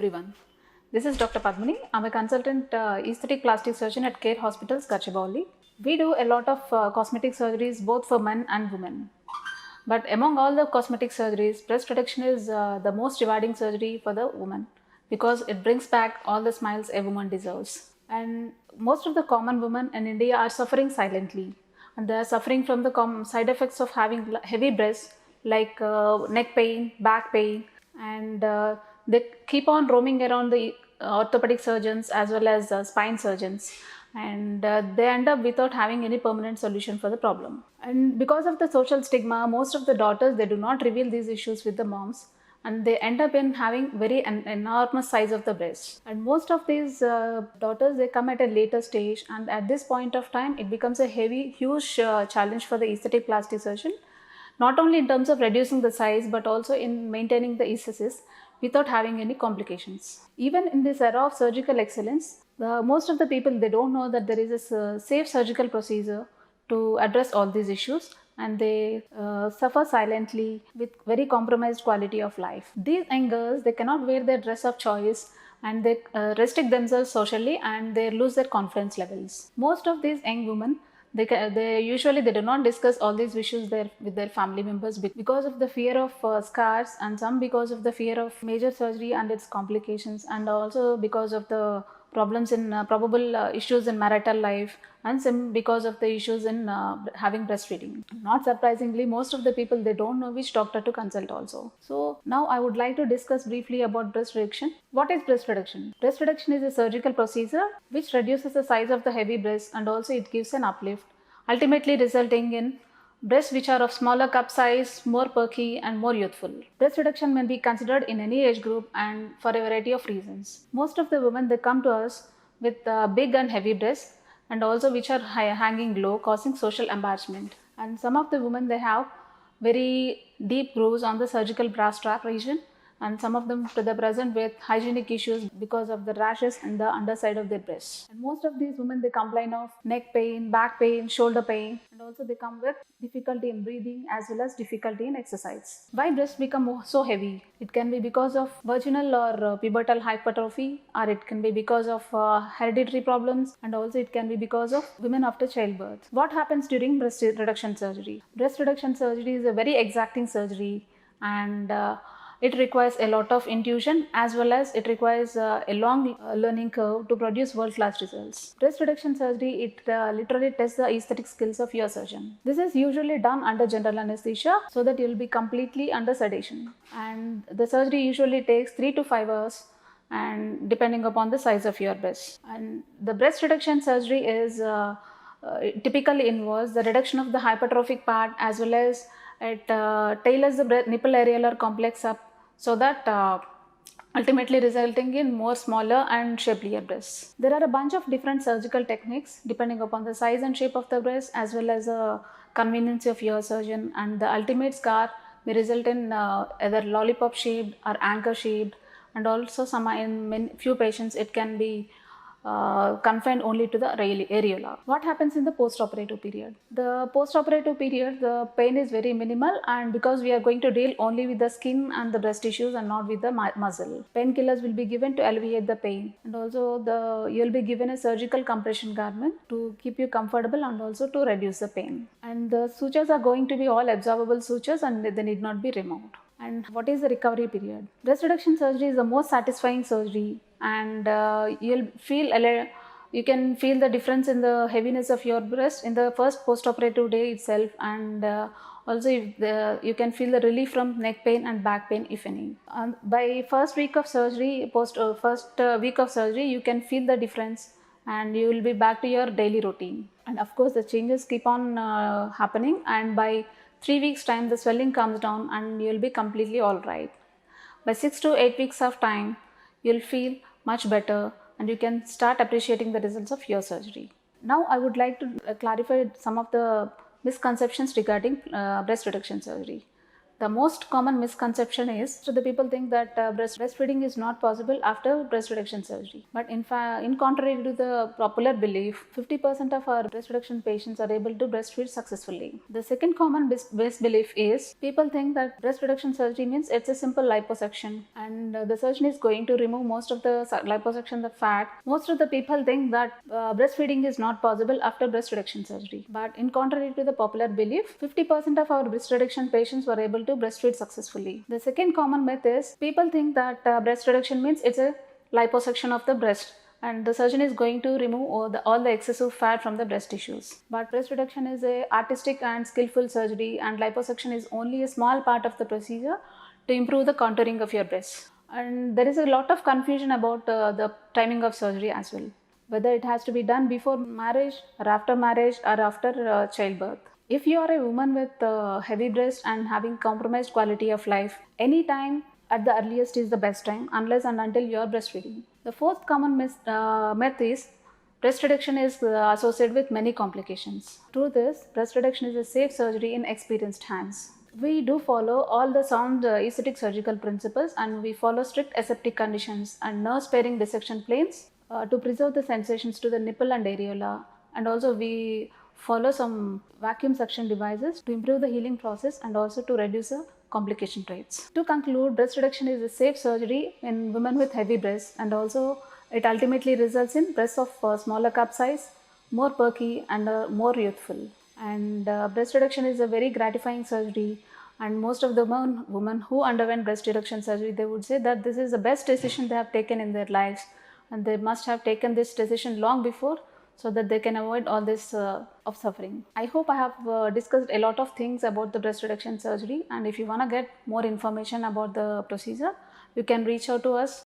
everyone. This is Dr. Padmini. I'm a consultant aesthetic plastic surgeon at Care Hospitals, Gachibowli. We do a lot of cosmetic surgeries both for men and women. But among all the cosmetic surgeries, breast reduction is the most rewarding surgery for the woman because it brings back all the smiles a woman deserves. And most of the common women in India are suffering silently, and they are suffering from the side effects of having heavy breasts like neck pain, back pain, and they keep on roaming around the orthopedic surgeons as well as spine surgeons, and they end up without having any permanent solution for the problem. And because of the social stigma, most of the daughters, they do not reveal these issues with the moms, and they end up in having very enormous size of the breast. And most of these daughters, they come at a later stage, and at this point of time it becomes a huge challenge for the aesthetic plastic surgeon, not only in terms of reducing the size but also in maintaining the aesthesis without having any complications. Even in this era of surgical excellence, most of the people, they don't know that there is a safe surgical procedure to address all these issues, and they suffer silently with very compromised quality of life. These young girls, they cannot wear their dress of choice, and they restrict themselves socially, and they lose their confidence levels. Most of these young women, they usually they do not discuss all these issues with their family members because of the fear of scars, and some because of the fear of major surgery and its complications, and also because of the problems in probable issues in marital life, and some because of the issues in having breastfeeding. Not surprisingly, most of the people, they don't know which doctor to consult also. So now I would like to discuss briefly about breast reduction. What is breast reduction? Breast reduction is a surgical procedure which reduces the size of the heavy breast, and also it gives an uplift, ultimately resulting in breasts which are of smaller cup size, more perky and more youthful. Breast reduction may be considered in any age group and for a variety of reasons. Most of the women, they come to us with big and heavy breasts, and also which are hanging low, causing social embarrassment. And some of the women, they have very deep grooves on the surgical bra strap region, and some of them to the present with hygienic issues because of the rashes in the underside of their breasts. And most of these women, they complain of neck pain, back pain, shoulder pain, and also they come with difficulty in breathing as well as difficulty in exercise. Why breasts become so heavy? It can be because of vaginal or pubertal hypertrophy, or it can be because of hereditary problems, and also it can be because of women after childbirth. What happens during breast reduction surgery? Breast reduction surgery is a very exacting surgery, and it requires a lot of intuition as well as it requires a long learning curve to produce world-class results. Breast reduction surgery, it literally tests the aesthetic skills of your surgeon. This is usually done under general anesthesia so that you will be completely under sedation. And the surgery usually takes 3 to 5 hours, and depending upon the size of your breast. And the breast reduction surgery is typically involves the reduction of the hypertrophic part, as well as it tailors the nipple areolar complex up, so that ultimately resulting in more smaller and shapelier breasts. There are a bunch of different surgical techniques depending upon the size and shape of the breast, as well as the convenience of your surgeon, and the ultimate scar may result in either lollipop shaped or anchor shaped, and also in few patients it can be confined only to the areola. What happens in the post-operative period? The post-operative period, the pain is very minimal, and because we are going to deal only with the skin and the breast tissues and not with the muscle. Painkillers will be given to alleviate the pain, and also you will be given a surgical compression garment to keep you comfortable and also to reduce the pain. And the sutures are going to be all absorbable sutures, and they need not be removed. And what is the recovery period? Breast reduction surgery is the most satisfying surgery, and you can feel the difference in the heaviness of your breast in the first post-operative day itself, and also you can feel the relief from neck pain and back pain, if any. By first week of surgery, week of surgery, you can feel the difference, and you will be back to your daily routine. And of course, the changes keep on happening, and by 3 weeks time, the swelling comes down and you will be completely all right. By 6 to 8 weeks of time, you will feel much better, and you can start appreciating the results of your surgery. Now I would like to clarify some of the misconceptions regarding breast reduction surgery. The most common misconception is so the people think that breastfeeding is not possible after breast reduction surgery. But in fact, in contrary to the popular belief, 50% of our breast reduction patients are able to breastfeed successfully. The second common misbelief is people think that breast reduction surgery means it's a simple liposuction and the surgeon is going to remove most of the liposuction, the fat. Most of the people think that breastfeeding is not possible after breast reduction surgery. But in contrary to the popular belief, 50% of our breast reduction patients were able to breastfeed successfully. The second common myth is people think that breast reduction means it's a liposuction of the breast and the surgeon is going to remove all the excessive fat from the breast tissues. But breast reduction is a artistic and skillful surgery and liposuction is only a small part of the procedure to improve the contouring of your breasts. And there is a lot of confusion about the timing of surgery as well, whether it has to be done before marriage or after childbirth. If you are a woman with heavy breast and having compromised quality of life, any time at the earliest is the best time unless and until you are breastfeeding. The fourth common myth is breast reduction is associated with many complications. Truth is, breast reduction is a safe surgery in experienced hands. We do follow all the sound aesthetic surgical principles and we follow strict aseptic conditions and nerve sparing dissection planes to preserve the sensations to the nipple and areola, and also we follow some vacuum suction devices to improve the healing process and also to reduce the complication rates. To conclude, breast reduction is a safe surgery in women with heavy breasts and also it ultimately results in breasts of smaller cup size, more perky and more youthful. And breast reduction is a very gratifying surgery and most of the women who underwent breast reduction surgery, they would say that this is the best decision they have taken in their lives and they must have taken this decision long before so that they can avoid all this of suffering. I hope I have discussed a lot of things about the breast reduction surgery, and if you want to get more information about the procedure, you can reach out to us